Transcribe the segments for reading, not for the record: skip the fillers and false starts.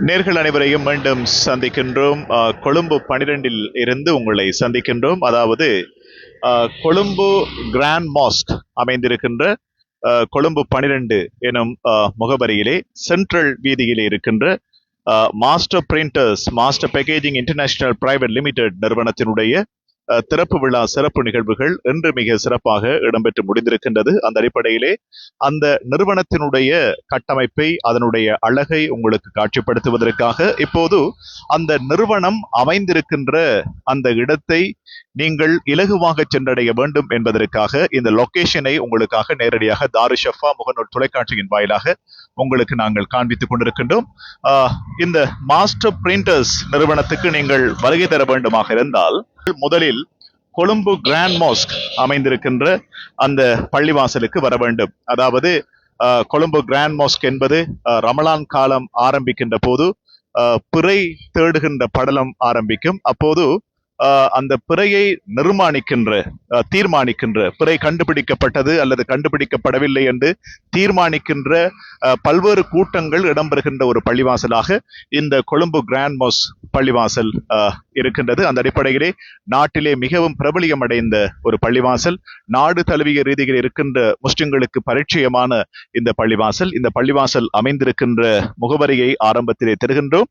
நேர்கள் அனைவரையும் மீண்டும் சந்திக்கின்றோம். கொழும்பு 12 இருந்து உங்களை சந்திக்கின்றோம். அதாவது கொழும்பு கிராண்ட் மாஸ்க் அமைந்திருக்கின்ற கொழும்பு 12 எனும் முகவரியிலே சென்ட்ரல் வீதியிலே இருக்கின்ற master printers master packaging international private limited நிறுவனத்தினுடைய திறப்பு விழா சிறப்பு நிகழ்வுகள் இன்று மிக சிறப்பாக இடம்பெற்று முடிந்திருக்கின்றது. அந்த அடிப்படையிலே அந்த நிறுவனத்தினுடைய கட்டமைப்பை, அதனுடைய அழகை உங்களுக்கு காட்சிப்படுத்துவதற்காக இப்போது அந்த நிறுவனம் அமைந்திருக்கின்ற அந்த இடத்தை நீங்கள் இலகுவாக சென்றடைய வேண்டும் என்பதற்காக இந்த லொகேஷனை உங்களுக்காக நேரடியாக தாருஷஃபா முகநூல் தொலைக்காட்சியின் வாயிலாக உங்களுக்கு நாங்கள் காண்பித்துக் கொண்டிருக்கின்றோம். இந்த மாஸ்டர் பிரிண்டர்ஸ் நிறுவனத்துக்கு நீங்கள் வருகை தர வேண்டுமாக இருந்தால் முதலில் கொழும்பு கிராண்ட் மாஸ்க் அமைந்திருக்கின்ற அந்த பள்ளிவாசலுக்கு வர வேண்டும். அதாவது கொழும்பு கிராண்ட் மாஸ்க் என்பது ரமலான் காலம் ஆரம்பிக்கின்ற போது பிறை தேடுகின்ற படலம் ஆரம்பிக்கும். அப்போது அந்த பிறையை தீர்மானிக்கின்ற பிறை கண்டுபிடிக்கப்பட்டது அல்லது கண்டுபிடிக்கப்படவில்லை என்று தீர்மானிக்கின்ற பல்வேறு கூட்டங்கள் இடம்பெறுகின்ற ஒரு பள்ளிவாசலாக இந்த கொழும்பு கிராண்ட் மாஸ்க் பள்ளிவாசல் இருக்கின்றது. அந்த அடிப்படையிலே நாட்டிலே மிகவும் பிரபலியம் அடைந்த ஒரு பள்ளிவாசல், நாடு தழுவிய ரீதியில் இருக்கின்ற முஸ்லிம்களுக்கு பரிச்சயமான இந்த பள்ளிவாசல் அமைந்திருக்கின்ற முகவரியை ஆரம்பத்திலே தருகின்றோம்.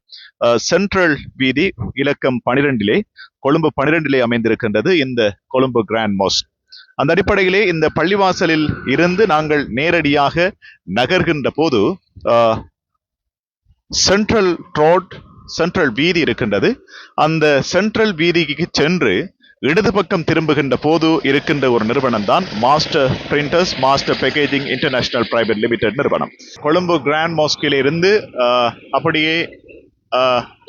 சென்ட்ரல் வீதி இலக்கம் 12 கொழும்பு 12 அமைந்திருக்கின்றது இந்த கொழும்பு கிராண்ட் மாஸ்க். அந்த அடிப்படையிலே இந்த பள்ளிவாசலில் இருந்து நாங்கள் நேரடியாக நகர்கின்ற போது சென்ட்ரல் வீதி இருக்கின்றது. அந்த சென்ட்ரல் வீதிக்கு சென்று இடது பக்கம் திரும்புகின்ற போது இருக்கின்ற ஒரு நிறுவனம் தான் master printers master packaging international private limited நிறுவனம். கொழும்பு கிராண்ட் மாஸ்கில் இருந்து அப்படியே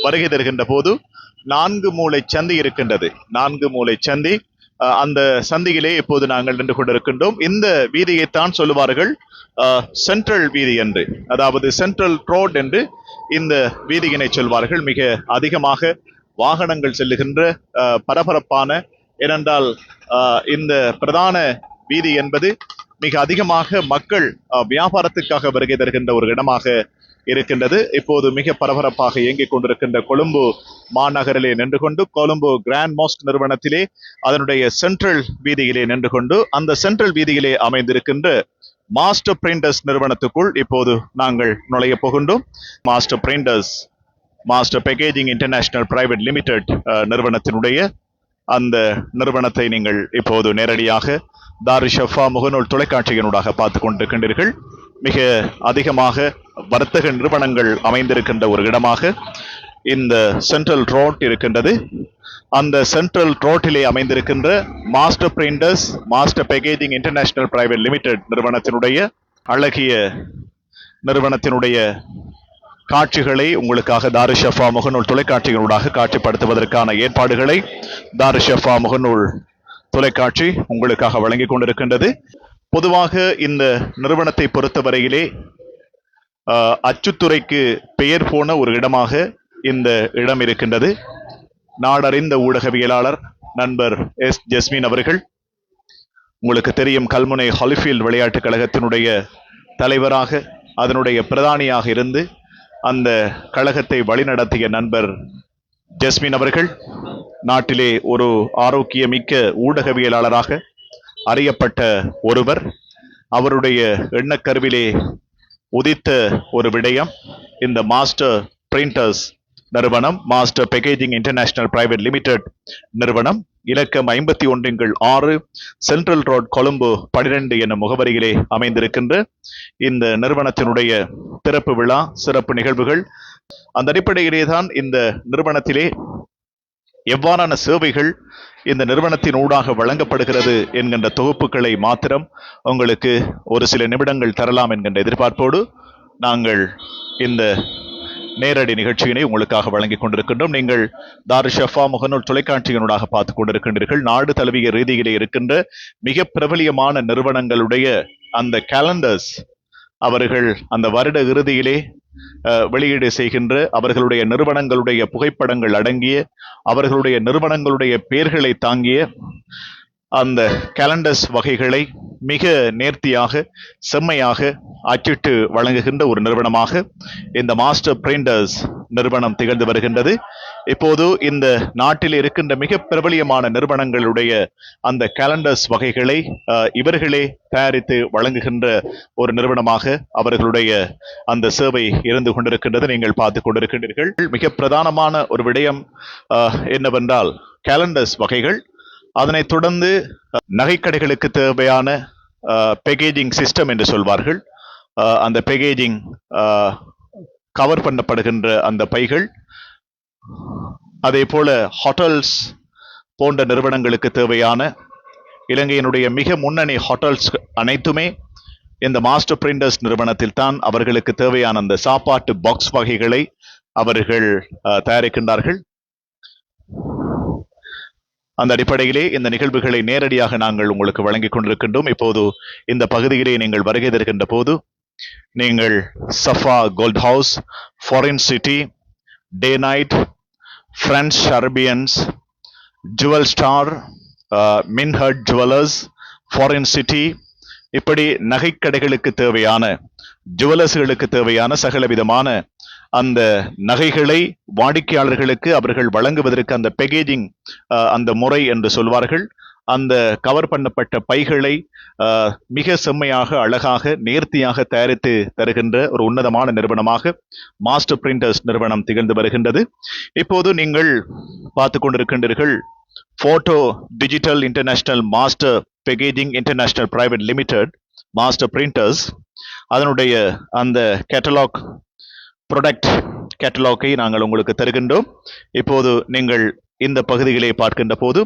வருகை தருகின்ற போது 4 மூலை சந்தி இருக்கின்றது. 4 மூலை சந்தி, அந்த சந்தியிலே இப்போது நாங்கள் நின்று கொண்டிருக்கின்றோம். இந்த வீதியைத்தான் சொல்லுவார்கள் சென்ட்ரல் வீதி என்று, அதாவது சென்ட்ரல் ரோட் என்று இந்த வீதியினை சொல்வார்கள். மிக அதிகமாக வாகனங்கள் செல்லுகின்ற பரபரப்பான, ஏனென்றால் இந்த பிரதான வீதி என்பது மிக அதிகமாக மக்கள் வியாபாரத்துக்காக வருகை தருகின்ற ஒரு இடமாக இருக்கின்றது. இப்போது மிக பரபரப்பாக இயங்கிக் கொண்டிருக்கின்ற கொழும்பு மாநகரிலே நின்று கொண்டு கொழும்பு கிராண்ட் மாஸ்க் நிறுவனத்திலே அதனுடைய சென்ட்ரல் வீதியிலே நின்று கொண்டு அந்த சென்ட்ரல் வீதியிலே அமைந்திருக்கின்ற மாஸ்டர் பிரிண்டர்ஸ் நிறுவனத்துக்குள் இப்போது நாங்கள் நுழைய போகின்றோம். Master printers master packaging international private limited நிறுவனத்தினுடைய அந்த நிறுவனத்தை நீங்கள் இப்போது நேரடியாக தாருஷஃபா முகநூல் தொலைக்காட்சியினூடாக பார்த்து கொண்டிருக்கின்றீர்கள். மிக அதிகமாக வர்த்தக நிறுவனங்கள் அமைந்திருக்கின்ற ஒரு இடமாக இந்த சென்ட்ரல் ரோட் இருக்கின்றது. அந்த சென்ட்ரல் ரோட்டிலே அமைந்திருக்கின்ற master printers master packaging international private limited நிறுவனத்தினுடைய அழகிய நிறுவனத்தினுடைய காட்சிகளை உங்களுக்காக தாருஷஃபா முகநூல் தொலைக்காட்சிகளூடாக காட்சிப்படுத்துவதற்கான ஏற்பாடுகளை தாருஷஃபா முகநூல் தொலைக்காட்சி உங்களுக்காக வழங்கிக் கொண்டிருக்கின்றது. பொதுவாக இந்த நிறுவனத்தை பொறுத்தவரையிலே அச்சுத்துறைக்கு பெயர் போன ஒரு இடமாக இந்த இடம் இருக்கின்றது. நாடறிந்த ஊடகவியலாளர் நண்பர் ஜஸ்மின் அவர்கள், உங்களுக்கு தெரியும், கல்முனை ஹாலிஃபீல்ட் விளையாட்டுக் கழகத்தினுடைய தலைவராக அதனுடைய பிரதானியாக இருந்து அந்த கழகத்தை வழிநடத்திய நண்பர் ஜஸ்மின் அவர்கள் நாட்டிலே ஒரு ஆரோக்கியமிக்க ஊடகவியலாளராக அறியப்பட்ட ஒருவர். அவருடைய எண்ணக்கருவிலே உதித்த ஒரு விடயம் இந்த மாஸ்டர் பிரிண்டர்ஸ் நிறுவனம் master packaging international private limited நிறுவனம் இலக்கம் 51/6 சென்ட்ரல் ரோட் கொழும்பு 12 என முகவரியிலே அமைந்திருக்கின்ற இந்த நிறுவனத்தினுடைய திறப்பு விழா சிறப்பு நிகழ்வுகள். அந்த அடிப்படையிலே தான் இந்த நிறுவனத்திலே எவ்வாறான சேவைகள் இந்த நிறுவனத்தின் ஊடாக வழங்கப்படுகிறது என்கின்ற தொகுப்புகளை மாத்திரம் உங்களுக்கு ஒரு சில நிமிடங்கள் தரலாம் என்கின்ற எதிர்பார்ப்போடு நாங்கள் இந்த நேரடி நிகழ்ச்சியினை உங்களுக்காக வழங்கிக் கொண்டிருக்கின்றோம். நீங்கள் தாருஷஃபா முகநூல் தொலைக்காட்சியினூடாக பார்த்துக் கொண்டிருக்கின்றீர்கள். நாடு தழுவிய ரீதியிலே இருக்கின்ற மிக பிரபலியமான நிறுவனங்களுடைய அந்த கேலண்டர்ஸ் அவர்கள் அந்த வருட இறுதியிலே வெளியீடு செய்கின்ற அவர்களுடைய நிறுவனங்களுடைய புகைப்படங்கள் அடங்கிய அவர்களுடைய நிறுவனங்களுடைய பெயர்களை தாங்கிய அந்த கேலண்டர்ஸ் வகைகளை மிக நேர்த்தியாக செம்மையாக அச்சிட்டு வழங்குகின்ற ஒரு நிறுவனமாக இந்த மாஸ்டர் பிரிண்டர்ஸ் நிறுவனம் திகழ்ந்து வருகின்றது. இப்போது இந்த நாட்டில் இருக்கின்ற மிக பிரபலியமான நிறுவனங்களுடைய அந்த கேலண்டர்ஸ் வகைகளை இவர்களே தயாரித்து வழங்குகின்ற ஒரு நிறுவனமாக அவர்களுடைய அந்த சேவை இருந்து கொண்டிருக்கின்றது. நீங்கள் பார்த்து கொண்டிருக்கின்றீர்கள். மிக பிரதானமான ஒரு விடயம் என்னவென்றால் கேலண்டர்ஸ் வகைகள், அதனைத் தொடர்ந்து நகைக்கடைகளுக்கு தேவையான பேக்கேஜிங் சிஸ்டம் என்று சொல்வார்கள். அந்த பேக்கேஜிங் கவர் பண்ணப்படுகின்ற அந்த பைகள், அதே போல ஹோட்டல்ஸ் போன்ற நிறுவனங்களுக்கு தேவையான இலங்கையினுடைய மிக முன்னணி ஹோட்டல்ஸ் அனைத்துமே இந்த மாஸ்டர் பிரிண்டர்ஸ் நிறுவனத்தில் தான் அவர்களுக்கு தேவையான அந்த சாப்பாட்டு பாக்ஸ் வகைகளை அவர்கள் தயாரிக்கின்றார்கள். அந்த அடிப்படையிலே இந்த நிகழ்வுகளை நேரடியாக நாங்கள் உங்களுக்கு வழங்கிக் கொண்டிருக்கின்றோம். இப்போது இந்த பகுதியிலே நீங்கள் வருகை தருகின்ற போது நீங்கள் Safa gold house, foreign city, day night, French Arabians, jewel star, மின்ஹட் ஜுவல்லர்ஸ், ஃபாரின் சிட்டி, இப்படி நகைக்கடைகளுக்கு தேவையான, ஜுவல்லர்ஸ்களுக்கு தேவையான சகல விதமான அந்த நகைகளை வாடிக்கையாளர்களுக்கு அவர்கள் வழங்குவதற்கு அந்த பேக்கேஜிங் அந்த முறை என்று சொல்வார்கள். அந்த கவர் பண்ணப்பட்ட பைகளை மிக செம்மையாக, அழகாக, நேர்த்தியாக தயாரித்து தருகின்ற ஒரு உன்னதமான நிறுவனமாக மாஸ்டர் பிரிண்டர்ஸ் நிறுவனம் திகழ்ந்து வருகின்றது. இப்போது நீங்கள் பார்த்து கொண்டிருக்கின்றீர்கள் photo digital international master packaging international private limited master printers. அதனுடைய அந்த கேட்டலாக், ப்ராடக்ட் கேட்டலாக்கை நாங்கள் உங்களுக்கு தருகின்றோம். இப்போது நீங்கள் இந்த பகுதிகளை பார்க்கின்ற போது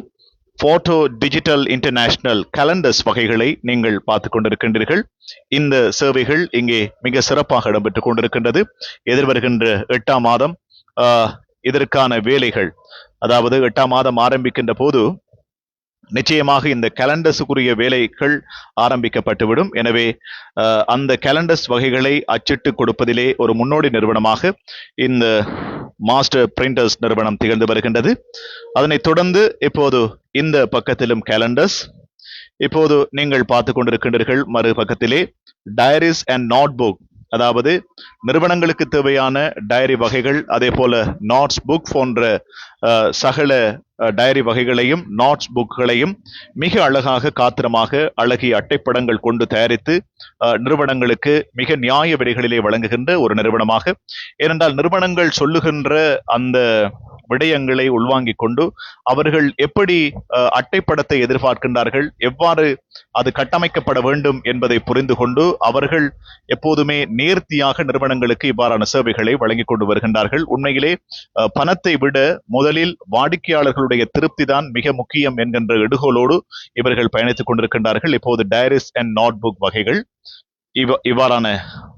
போட்டோ டிஜிட்டல் இன்டர்நேஷனல் கேலண்டர்ஸ் வகைகளை நீங்கள் பார்த்து கொண்டிருக்கின்றீர்கள். இந்த சேவைகள் இங்கே மிக சிறப்பாக இடம்பெற்றுக் கொண்டிருக்கின்றது. எதிர்வருகின்ற 8ஆம் மாதம் இதற்கான வேலைகள், அதாவது 8ஆம் மாதம் ஆரம்பிக்கின்ற போது நிச்சயமாக இந்த கேலண்டர்ஸுக்குரிய வேலைகள் ஆரம்பிக்கப்பட்டுவிடும். எனவே அந்த கேலண்டர்ஸ் வகைகளை அச்சிட்டு கொடுப்பதிலே ஒரு முன்னோடி நிறுவனமாக இந்த மாஸ்டர் பிரிண்டர்ஸ் நிறுவனம் திகழ்ந்து வருகின்றது. அதனைத் தொடர்ந்து இப்போது இந்த பக்கத்திலும் கேலண்டர்ஸ். இப்போது நீங்கள் பார்த்து கொண்டிருக்கின்றீர்கள் மறு பக்கத்திலே டயரிஸ் அண்ட் நோட்புக், அதாவது நிறுவனங்களுக்கு தேவையான டயரி வகைகள், அதே போல நோட்ஸ் புக் போன்ற சகல டயரி வகைகளையும் நோட்ஸ் புக்குகளையும் மிக அழகாக, காத்திரமாக, அழகிய அட்டைப்படங்கள் கொண்டு தயாரித்து நிறுவனங்களுக்கு மிக நியாய விலைகளிலே வழங்குகின்ற ஒரு நிறுவனமாக. ஏனென்றால் நிறுவனங்கள் சொல்லுகின்ற அந்த விடயங்களை உள்வாங்கிக் கொண்டு அவர்கள் எப்படி அட்டைப்படத்தை எதிர்பார்க்கின்றார்கள், எவ்வாறு அது கட்டமைக்கப்பட வேண்டும் என்பதை புரிந்து கொண்டு அவர்கள் எப்போதுமே நேர்த்தியாக நிறுவனங்களுக்கு இவ்வாறான சேவைகளை வழங்கிக் கொண்டு வருகின்றார்கள். உண்மையிலே பணத்தை விட முதலில் வாடிக்கையாளர்களுடைய திருப்தி தான் மிக முக்கியம் என்கின்ற எடுகோலோடு இவர்கள் பயணித்துக் கொண்டிருக்கின்றார்கள். இப்போது டயரிஸ் அண்ட் நோட்புக் வகைகள், இவ்வாறான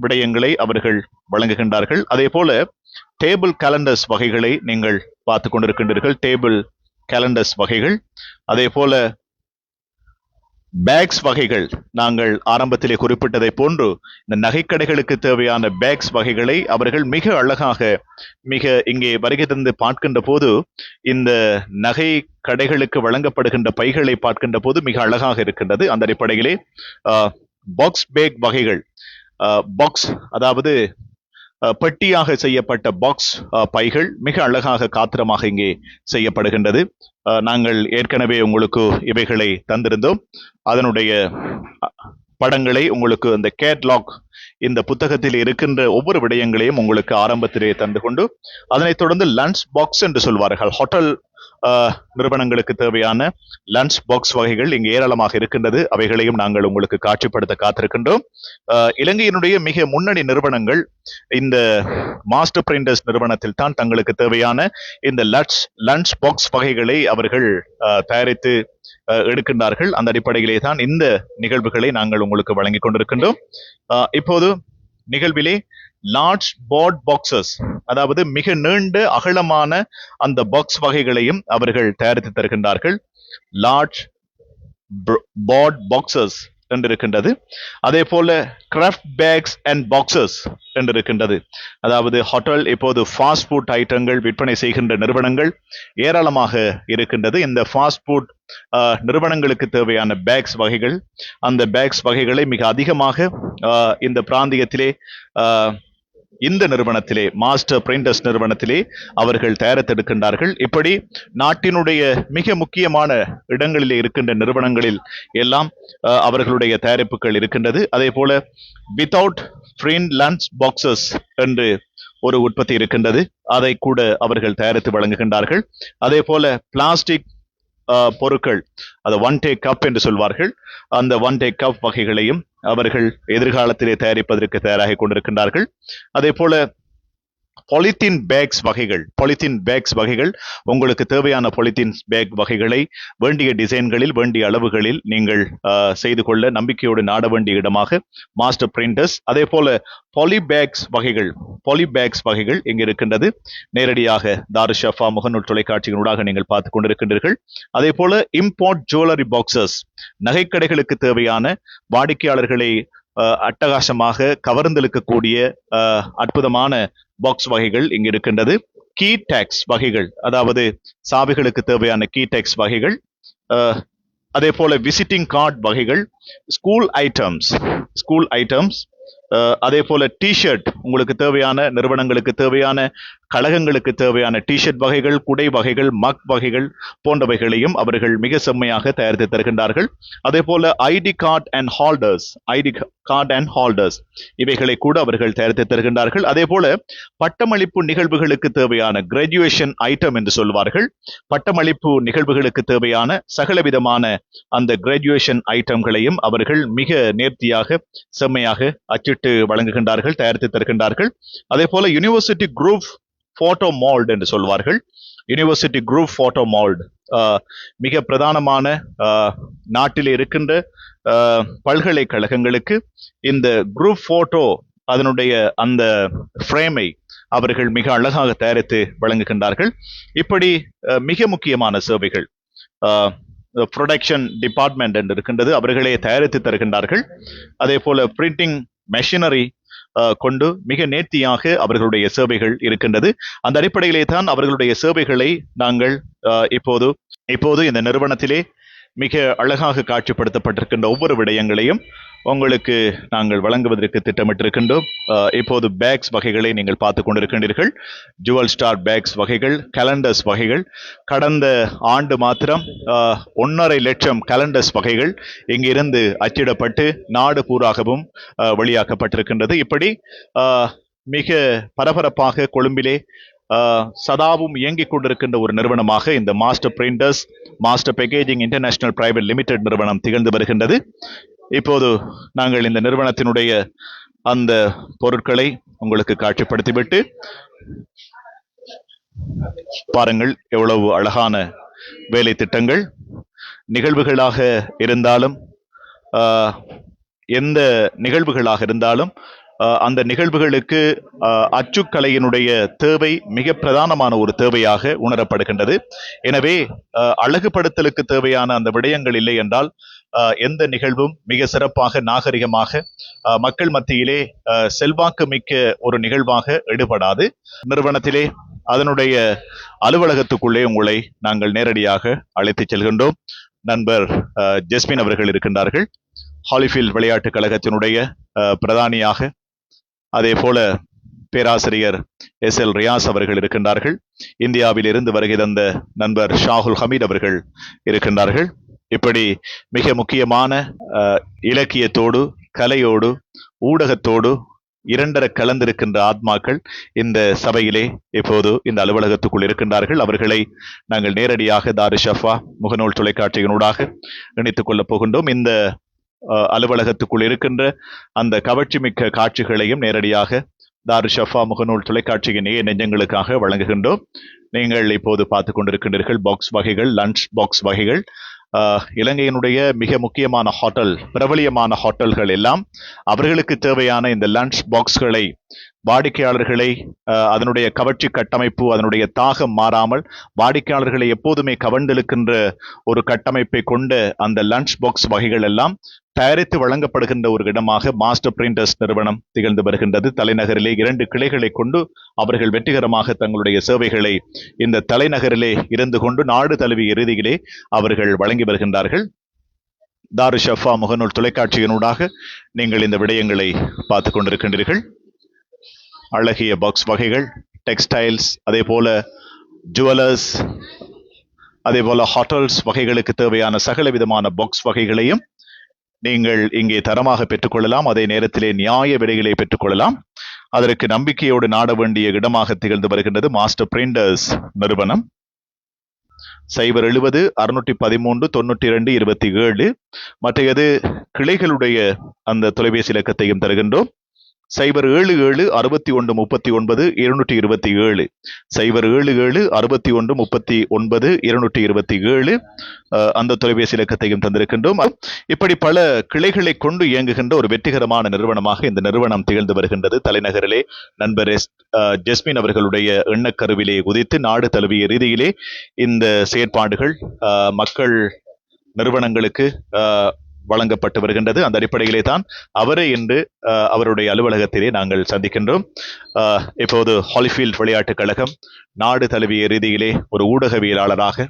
விடயங்களை அவர்கள் வழங்குகின்றார்கள். அதே போல டேபிள் கேலண்டர்ஸ் வகைகளை நீங்கள் பார்த்து கொண்டிருக்கின்றீர்கள். டேபிள் கேலண்டர்ஸ் வகைகள், அதே போல பேக்ஸ் வகைகள், நாங்கள் ஆரம்பத்திலே குறிப்பிட்டதை போன்று இந்த நகைக்கடைகளுக்கு தேவையான பேக்ஸ் வகைகளை அவர்கள் மிக அழகாக, மிக இங்கே வருகை தந்து பார்க்கின்ற போது இந்த நகை கடைகளுக்கு வழங்கப்படுகின்ற பைகளை பார்க்கின்ற போது மிக அழகாக இருக்கின்றது. அந்த அடிப்படையிலே பாக்ஸ் பேக் வகைகள், பாக்ஸ் அதாவது பெட்டியாக செய்யப்பட்ட பாக்ஸ் பைகள் மிக அழகாக, காத்திரமாக இங்கே செய்யப்படுகின்றது. நாங்கள் ஏற்கனவே உங்களுக்கு இவைகளை தந்திருந்தோம். அதனுடைய படங்களை உங்களுக்கு அந்த கேட்லாக், இந்த புத்தகத்தில் இருக்கின்ற ஒவ்வொரு விடயங்களையும் உங்களுக்கு ஆரம்பத்திலே தந்து கொண்டு, அதனைத் தொடர்ந்து லஞ்ச் பாக்ஸ் என்று சொல்வார்கள். ஹோட்டல் நிறுவனங்களுக்கு தேவையான லஞ்ச் பாக்ஸ் வகைகள் இங்கு ஏராளமாக இருக்கின்றது. அவைகளையும் நாங்கள் உங்களுக்கு காட்சிப்படுத்த காத்திருக்கின்றோம். இலங்கையினுடைய மிக முன்னணி நிறுவனங்கள் இந்த மாஸ்டர் பிரிண்டர்ஸ் நிறுவனத்தில் தான் தங்களுக்கு தேவையான இந்த லஞ்ச் பாக்ஸ் வகைகளை அவர்கள் தயாரித்து எடுக்கின்றார்கள். அந்த அடிப்படையிலே தான் இந்த நிகழ்வுகளை நாங்கள் உங்களுக்கு வழங்கிக் கொண்டிருக்கின்றோம். இப்போது நிகழ்விலே லார்ஜ் போர்ட் பாக்ஸஸ், அதாவது மிக நீண்ட அகலமான அந்த பாக்ஸ் வகைகளையும் அவர்கள் தயாரித்து தருகின்றார்கள். லார்ஜ் போர்ட் பாக்ஸஸ் என்று இருக்கின்றது. அதே போல கிராஃப்ட் பேக்ஸ் அண்ட் பாக்ஸஸ் என்று இருக்கின்றது. அதாவது ஹோட்டல், இப்போது ஃபாஸ்ட் ஃபுட் ஐட்டங்கள் விற்பனை செய்கின்ற நிறுவனங்கள் ஏராளமாக இருக்கின்றது. இந்த ஃபாஸ்ட் ஃபுட் நிறுவனங்களுக்கு தேவையான பேக்ஸ் வகைகள், அந்த பேக்ஸ் வகைகளை மிக அதிகமாக இந்த பிராந்தியத்திலே இந்த நிறுவனத்திலே மாஸ்டர் பிரிண்டர்ஸ் நிறுவனத்திலே அவர்கள் தயாரித்தெடுக்கின்றார்கள். இப்படி நாட்டினுடைய மிக முக்கியமான இடங்களிலே இருக்கின்ற நிறுவனங்களில் எல்லாம் அவர்களுடைய தயாரிப்புகள் இருக்கின்றது. அதே போல வித்தவுட் ஃப்ரீன் லஞ்ச் பாக்ஸஸ் என்று ஒரு உற்பத்தி இருக்கின்றது, அதை கூட அவர்கள் தயாரித்து வழங்குகின்றார்கள். அதே போல பிளாஸ்டிக் பொருட்கள், அது ஒன் டேக் கப் என்று சொல்வார்கள், அந்த ஒன் டேக் கப் வகைகளையும் அவர்கள் எதிர்காலத்திலே தயாரிப்பதற்கு தயாராக கொண்டிருக்கின்றார்கள். அதே போல பாலித்தீன் பேக்ஸ் வகைகள் உங்களுக்கு தேவையான பாலித்தீன் பேக் வகைகளை வேண்டிய டிசைன்களில் வேண்டிய அளவுகளில் நீங்கள் செய்து கொள்ள நம்பிக்கையோடு நாட வேண்டிய இடமாக மாஸ்டர் பிரிண்டர்ஸ். அதே போல பாலி பேக்ஸ் வகைகள் இங்கு இருக்கின்றது. நேரடியாக தாருஷஃபா முகநூல் தொலைக்காட்சிகளூடாக நீங்கள் பார்த்துக் கொண்டிருக்கின்றீர்கள். அதே போல இம்போர்ட் ஜுவல்லரி பாக்ஸஸ், நகைக்கடைகளுக்கு தேவையான வாடிக்கையாளர்களை அட்டகாசமாக கவர்ந்தெழுக்கக்கூடிய அற்புதமான பாக்ஸ் வகைகள் இங்கு இருக்கின்றது. கீ டேக்ஸ் வகைகள், அதாவது சாவிகளுக்கு தேவையான கீ டேக்ஸ் வகைகள், அதே போல விசிட்டிங் கார்டு வகைகள், ஸ்கூல் ஐட்டம்ஸ், அதே போல டிஷர்ட், உங்களுக்கு தேவையான நிறுவனங்களுக்கு தேவையான கழகங்களுக்கு தேவையான டிஷர்ட் வகைகள், குடை வகைகள், மக் வகைகள் போன்றவைகளையும் அவர்கள் மிக செம்மையாக தயாரித்து தருகின்றார்கள். அதே போல ஐடி கார்டு அண்ட் ஹால்டர்ஸ் இவைகளை கூட அவர்கள் தயாரித்து தருகின்றார்கள். அதே போல பட்டமளிப்பு நிகழ்வுகளுக்கு தேவையான கிராஜுவேஷன் ஐட்டம் என்று சொல்வார்கள், பட்டமளிப்பு நிகழ்வுகளுக்கு தேவையான சகலவிதமான அந்த கிராஜுவேஷன் ஐட்டங்களையும் அவர்கள் மிக நேர்த்தியாக செம்மையாக அச்சிட்டு வழங்குகின்றார்கள், தயாரித்து தருகின்றார்கள். அதே போல யூனிவர்சிட்டி குரூப் போட்டோ மால்ட் என்று சொல்வார்கள். யூனிவர்சிட்டி குரூப் போட்டோ மால்ட் மிக பிரதானமான நாட்டில் இருக்கின்ற பல்கலைக்கழகங்களுக்கு இந்த குரூப் போட்டோ அதனுடைய அந்த ஃப்ரேமை அவர்கள் மிக அழகாக தயாரித்து வழங்குகின்றார்கள். இப்படி மிக முக்கியமான சேவைகள் ப்ரொடக்ஷன் டிபார்ட்மெண்ட் என்று இருக்கின்றது, அவர்களே தயாரித்து தருகின்றார்கள். அதே போல பிரிண்டிங் மெஷினரி கொண்டு மிக நேர்த்தியாக அவர்களுடைய சேவைகள் இருக்கின்றது. அந்த அடிப்படையிலே தான் அவர்களுடைய சேவைகளை நாங்கள் இப்போது இந்த நிறுவனத்திலே மிக அழகாக காட்சிப்படுத்தப்பட்டிருக்கின்ற ஒவ்வொரு விடயங்களையும் உங்களுக்கு நாங்கள் வழங்குவதற்கு திட்டமிட்டிருக்கின்றோம். இப்போது பேக்ஸ் வகைகளை நீங்கள் பார்த்து கொண்டிருக்கின்றீர்கள். ஜுவல் ஸ்டார் பேக்ஸ் வகைகள், கேலண்டர்ஸ் வகைகள், கடந்த ஆண்டு மாத்திரம் 1.5 லட்சம் கேலண்டர்ஸ் வகைகள் இங்கிருந்து அச்சிடப்பட்டு நாடு பூராகவும் வெளியாக்கப்பட்டிருக்கின்றது. இப்படி மிக பரபரப்பாக கொழும்பிலே சதாவும் இயங்கிக் கொண்டிருக்கின்ற ஒரு நிறுவனமாக இந்த master printers master packaging international private limited நிறுவனம் திகழ்ந்து வருகின்றது. இப்போது நாங்கள் இந்த நிறுவனத்தினுடைய அந்த பொருட்களை உங்களுக்கு காட்சிப்படுத்திவிட்டு பாருங்கள், எவ்வளவு அழகான வேலை திட்டங்கள். நிகழ்வுகளாக இருந்தாலும் எந்த நிகழ்வுகளாக இருந்தாலும் அந்த நிகழ்வுகளுக்கு அச்சுக்கலையினுடைய தேவை மிக பிரதானமான ஒரு தேவையாக உணரப்படுகின்றது. எனவே அழகுபடுத்தலுக்கு தேவையான அந்த விடயங்கள் இல்லை என்றால் எந்த நிகழ்வும் மிக சிறப்பாக நாகரிகமாக மக்கள் மத்தியிலே செல்வாக்கு மிக்க ஒரு நிகழ்வாக எடுபடாது. நிறுவனத்திலே அதனுடைய அலுவலகத்துக்குள்ளே உங்களை நாங்கள் நேரடியாக அழைத்து செல்கின்றோம். நண்பர் ஜெஸ்மின் அவர்கள் இருக்கின்றார்கள், ஹாலிஃபீல்ட் விளையாட்டுக் கழகத்தினுடைய பிரதானியாக. அதே போல பேராசிரியர் SL ரியாஸ் அவர்கள் இருக்கின்றார்கள். இந்தியாவில் இருந்து வருகை தந்த நண்பர் ஷாகுல் ஹமீத் அவர்கள் இருக்கின்றார்கள். இப்படி மிக முக்கியமான இலக்கியத்தோடு கலையோடு ஊடகத்தோடு இரண்டர கலந்திருக்கின்ற ஆத்மாக்கள் இந்த சபையிலே இப்போது இந்த அலுவலகத்துக்குள் இருக்கின்றார்கள். அவர்களை நாங்கள் நேரடியாக தாருஷஃபா முகநூல் தொலைக்காட்சியினூடாக இணைத்துக் கொள்ளப் போகின்றோம். இந்த அலுவலகத்துக்குள் இருக்கின்ற அந்த கவர்ச்சி மிக்க காட்சிகளையும் நேரடியாக தாருஷஃபா முகநூல் தொலைக்காட்சியின் நெஞ்சங்களுக்காக வழங்குகின்றோம். நீங்கள் இப்போது பார்த்து கொண்டிருக்கின்றீர்கள் பாக்ஸ் வகைகள், லஞ்ச் பாக்ஸ் வகைகள். இலங்கையினுடைய மிக முக்கியமான ஹோட்டல், பிரபலியமான ஹோட்டல்கள் எல்லாம் அவர்களுக்கு தேவையான இந்த லஞ்ச் பாக்ஸ்களை வாடிக்கையாளர்களை அதனுடைய கவர்ச்சி கட்டமைப்பு, அதனுடைய தாகம் மாறாமல் வாடிக்கையாளர்களை எப்போதுமே கவர்ந்தெழுக்கின்ற ஒரு கட்டமைப்பை கொண்ட அந்த லஞ்ச் பாக்ஸ் வகைகள் எல்லாம் தயாரித்து வழங்கப்படுகின்ற ஒரு இடமாக மாஸ்டர் பிரிண்டர்ஸ் நிறுவனம் திகழ்ந்து வருகின்றது. தலைநகரிலே 2 கிளைகளை கொண்டு அவர்கள் வெற்றிகரமாக தங்களுடைய சேவைகளை இந்த தலைநகரிலே இருந்து கொண்டு நாடு தழுவிய இறுதியிலே அவர்கள் வழங்கி வருகின்றார்கள். தாருஷஃபா முகநூல் தொலைக்காட்சியினூடாக நீங்கள் இந்த விடயங்களை பார்த்து கொண்டிருக்கின்றீர்கள். அழகிய பாக்ஸ் வகைகள், டெக்ஸ்டைல்ஸ், அதே போல ஜுவலர்ஸ், அதே போல ஹோட்டல்ஸ் வகைகளுக்கு தேவையான சகல விதமான பாக்ஸ் வகைகளையும் நீங்கள் இங்கே தரமாக பெற்றுக்கொள்ளலாம். அதே நேரத்திலே நியாய விலைகளை பெற்றுக்கொள்ளலாம். அதற்கு நம்பிக்கையோடு நாட வேண்டிய இடமாக திகழ்ந்து வருகின்றது மாஸ்டர் பிரிண்டர்ஸ் நிறுவனம். 070 613 92 27. மற்றையது கிளைகளுடைய அந்த தொலைபேசி இலக்கத்தையும் தருகின்றோம். 077 61 39 227. 077 61 39 227 அந்த தொலைபேசி இலக்கத்தையும் தந்திருக்கின்றோம். இப்படி பல கிளைகளை கொண்டு இயங்குகின்ற ஒரு வெற்றிகரமான நிறுவனமாக இந்த நிறுவனம் திகழ்ந்து வருகின்றது. தலைநகரிலே நண்பர் ஜஸ்மின் அவர்களுடைய எண்ணக்கருவிலே உதித்து நாடு தழுவிய ரீதியிலே இந்த செயற்பாடுகள் மக்கள் நிறுவனங்களுக்கு வழங்கப்பட்டு வருகின்றது. அந்த அடிப்படையிலே தான் அவரை இன்று அவருடைய அலுவலகத்திலே நாங்கள் சந்திக்கின்றோம். இப்போது ஹாலிஃபீல்ட் விளையாட்டுக் கழகம் நாடு தழுவிய ரீதியிலே ஒரு ஊடகவியலாளராக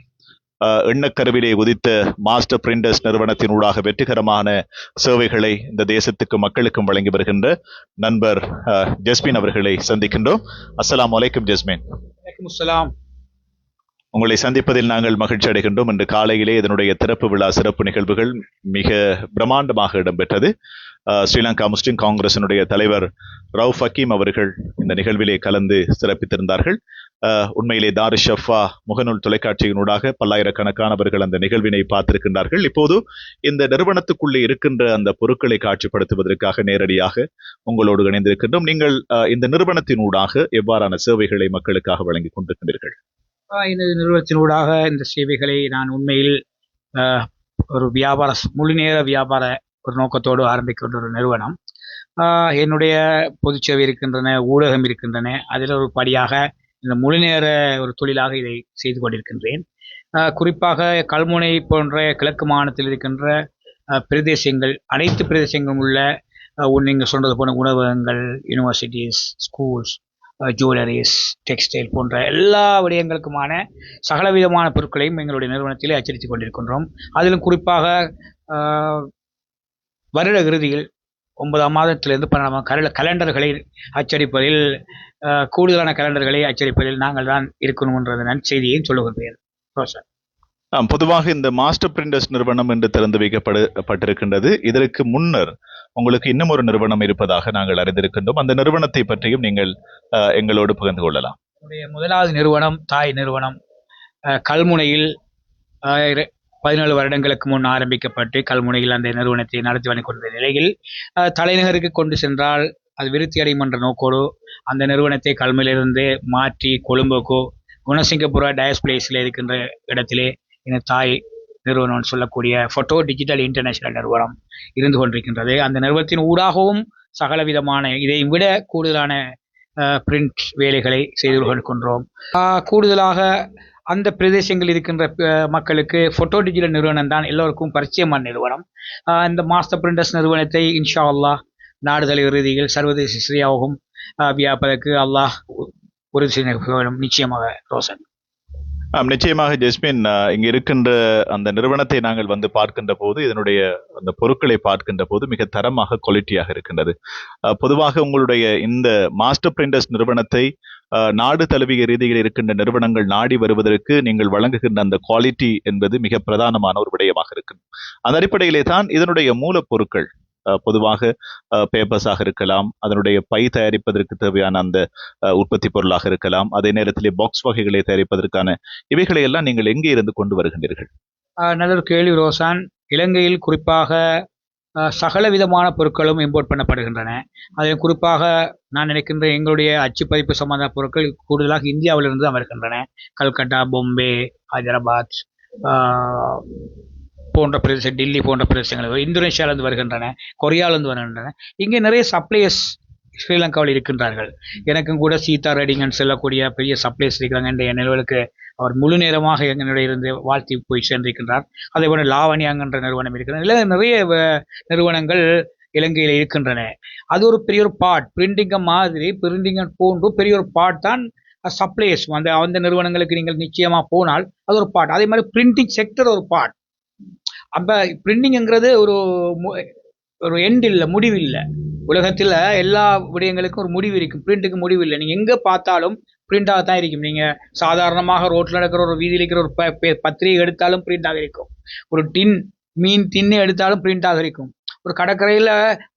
எண்ணக்கருவிலே உதித்த மாஸ்டர் பிரிண்டர்ஸ் நிறுவனத்தினூடாக வெற்றிகரமான சேவைகளை இந்த தேசத்துக்கு மக்களுக்கும் வழங்கி வருகின்ற நண்பர் ஜஸ்மின் அவர்களை சந்திக்கின்றோம். அஸ்ஸலாமு அலைக்கும் ஜஸ்மின். உங்களை சந்திப்பதில் நாங்கள் மகிழ்ச்சி அடைகின்றோம். இன்று காலையிலே இதனுடைய திறப்பு விழா சிறப்பு நிகழ்வுகள் மிக பிரம்மாண்டமாக இடம்பெற்றது. ஸ்ரீலங்கா முஸ்லிம் காங்கிரசினுடைய தலைவர் ரவுஃப் ஹக்கீம் அவர்கள் இந்த நிகழ்விலே கலந்து சிறப்பித்திருந்தார்கள். உண்மையிலே தாரிஷ் ஷஃபா முகநூல் தொலைக்காட்சியினூடாக பல்லாயிரக்கணக்கானவர்கள் அந்த நிகழ்வினை பார்த்திருக்கின்றார்கள். இப்போது இந்த நிறுவனத்துக்குள்ளே இருக்கின்ற அந்த பொருட்களை காட்சிப்படுத்துவதற்காக நேரடியாக உங்களோடு இணைந்திருக்கின்றோம். நீங்கள் இந்த நிறுவனத்தினூடாக எவ்வாறான சேவைகளை மக்களுக்காக வழங்கி கொண்டிருக்கின்றீர்கள்? இந்த நிறுவனத்தினூடாக இந்த சேவைகளை நான் உண்மையில் ஒரு முழுநேர வியாபார ஒரு நோக்கத்தோடு ஆரம்பிக்கின்ற ஒரு நிறுவனம். என்னுடைய பொதுச்சேவை இருக்கின்றன, ஊடகம் இருக்கின்றன. அதில் ஒரு படியாக இந்த முழுநேர ஒரு தொழிலாக இதை செய்து கொண்டிருக்கின்றேன். குறிப்பாக கல்முனை போன்ற கிழக்கு மாநிலத்தில் இருக்கின்ற பிரதேசங்கள், அனைத்து பிரதேசங்களும் உள்ள நீங்கள் சொன்னது போன உணவகங்கள், யூனிவர்சிட்டிஸ், ஸ்கூல்ஸ், ஜுவல்லரிஸ், டெக்ஸ்டைல் போன்ற எல்லா விடயங்களுக்குமான சகலவிதமான பொருட்களையும் எங்களுடைய நிறுவனத்திலே அச்சடித்துக் கொண்டிருக்கின்றோம். அதிலும் குறிப்பாக வருட இறுதியில் 9ஆம் மாதத்திலிருந்து 12ஆம் கலண்டர்களை அச்சடிப்பதில், கூடுதலான கலண்டர்களை அச்சடிப்பதில் நாங்கள் தான் இருக்கணும் என்ற நற்செய்தியையும் சொல்லுகின்றேன். பொதுவாக இந்த மாஸ்டர் பிரிண்டர்ஸ் நிறுவனம் என்று திறந்து வைக்கப்பட்டிருக்கின்றது. இதற்கு முன்னர் உங்களுக்கு இன்னும் ஒரு நிறுவனம் இருப்பதாக நாங்கள் அறிந்திருக்கின்றோம். அந்த நிறுவனத்தை பற்றியும் நீங்கள் எங்களோடு பகிர்ந்து கொள்ளலாம். முதலாவது நிறுவனம் தாய் நிறுவனம் கல்முனையில் 17 வருடங்களுக்கு முன் ஆரம்பிக்கப்பட்டு கல்முனையில் அந்த நிறுவனத்தை நடத்தி வந்து கொண்ட நிலையில் தலைநகருக்கு கொண்டு சென்றால் அது விருத்தி அடையும் என்ற நோக்கோடு அந்த நிறுவனத்தை கல்முனையிலிருந்து மாற்றி கொழும்புக்கோ குணசிங்கபுரா டயஸ் பிளேஸில் இருக்கின்ற இடத்திலே இந்த தாய் நிறுவனம் சொல்லக்கூடிய போட்டோ டிஜிட்டல் இன்டர்நேஷனல் நிறுவனம் இருந்து கொண்டிருக்கின்றது. அந்த நிறுவனத்தின் ஊடாகவும் சகலவிதமான இதையும் விட கூடுதலான பிரிண்ட் வேலைகளை செய்து கொண்டிருக்கின்றோம். கூடுதலாக அந்த பிரதேசங்களில் இருக்கின்ற மக்களுக்கு போட்டோ டிஜிட்டல் நிறுவனம் தான் எல்லோருக்கும் பரிச்சயமான நிறுவனம். இந்த மாஸ்டர் பிரிண்டர்ஸ் நிறுவனத்தை இன்ஷா அல்லாஹ் நாடுதல் ரீதியில் சர்வதேச ஸ்ரீயாகவும் வியாபாரக்கு அல்லாஹ் உறுதி செய்ய நிச்சயமாக ரோசன். நிச்சயமாக ஜஸ்மின், இங்க இருக்கின்ற அந்த நிறுவனத்தை நாங்கள் வந்து பார்க்கின்ற போது, இதனுடைய அந்த பொருட்களை பார்க்கின்ற போது மிக தரமாக குவாலிட்டியாக இருக்கின்றது. பொதுவாக உங்களுடைய இந்த மாஸ்டர் பிரிண்டர்ஸ் நிறுவனத்தை நாடு தழுவிய ரீதியில் இருக்கின்ற நிறுவனங்கள் நாடி வருவதற்கு நீங்கள் வழங்குகின்ற அந்த குவாலிட்டி என்பது மிக பிரதானமான ஒரு விடயமாக இருக்கு. அந்த அடிப்படையிலே தான் இதனுடைய மூலப்பொருட்கள் பொதுவாக பேப்பர்ஸாக இருக்கலாம், அதனுடைய பை தயாரிப்பதற்கு தேவையான அந்த உற்பத்தி பொருளாக இருக்கலாம், அதே நேரத்திலே பாக்ஸ் வகைகளை தயாரிப்பதற்கான இவைகளை எல்லாம் நீங்கள் எங்கே இருந்து கொண்டு வருகின்றீர்கள்? நல்ல ஒரு கேள்வி ரோசான். இலங்கையில் குறிப்பாக சகல விதமான பொருட்களும் இம்போர்ட் பண்ணப்படுகின்றன. அதில் குறிப்பாக நான் நினைக்கின்ற எங்களுடைய அச்சு பதிப்பு சம்பந்த பொருட்கள் கூடுதலாக இந்தியாவிலிருந்து தான் வருகின்றன. கல்கட்டா, பொம்பே, ஹைதராபாத் போன்ற பிரதேசம், டெல்லி போன்ற பிரதேசங்கள், இந்தோனேஷியாவிலிருந்து வருகின்றன, கொரியாவிலிருந்து வருகின்றன. இங்கே நிறைய சப்ளையர்ஸ் ஸ்ரீலங்காவில் இருக்கின்றார்கள். எனக்கும் கூட சீதா ரெடிங்கன்னு சொல்லக்கூடிய பெரிய சப்ளையர்ஸ் இருக்கிறாங்க. என்ற நிறுவனங்களுக்கு அவர் முழு நேரமாக என்னுடைய இருந்து வாழ்த்தி போய் சேர்ந்திருக்கின்றார். அதே போல லாவணியாங்கன்ற நிறுவனம் இருக்கிறது. இல்லை, நிறைய நிறுவனங்கள் இலங்கையில் இருக்கின்றன. அது ஒரு பெரிய ஒரு பார்ட், பிரிண்டிங் மாதிரி, பிரிண்டிங் போன்று பெரிய ஒரு பார்ட் தான் சப்ளையர்ஸ். அந்த நிறுவனங்களுக்கு நீங்கள் நிச்சயமாக போனால் அது ஒரு பார்ட். அதே மாதிரி பிரிண்டிங் செக்டர் ஒரு பார்ட். அப்போ பிரிண்டிங்கிறது ஒரு எண்ட் இல்லை, முடிவு இல்லை. உலகத்தில் எல்லா விடயங்களுக்கும் ஒரு முடிவு இருக்கும். பிரிண்ட்டுக்கு முடிவு இல்லை. நீங்கள் எங்கே பார்த்தாலும் பிரிண்டாக தான் இருக்கும். நீங்கள் சாதாரணமாக ரோட்டில் நடக்கிற ஒரு வீதியில் இருக்கிற ஒரு பத்திரிகை எடுத்தாலும் பிரிண்டாக இருக்கும். ஒரு மீன் டின்னு எடுத்தாலும் பிரிண்டாக இருக்கும். ஒரு கடற்கரையில்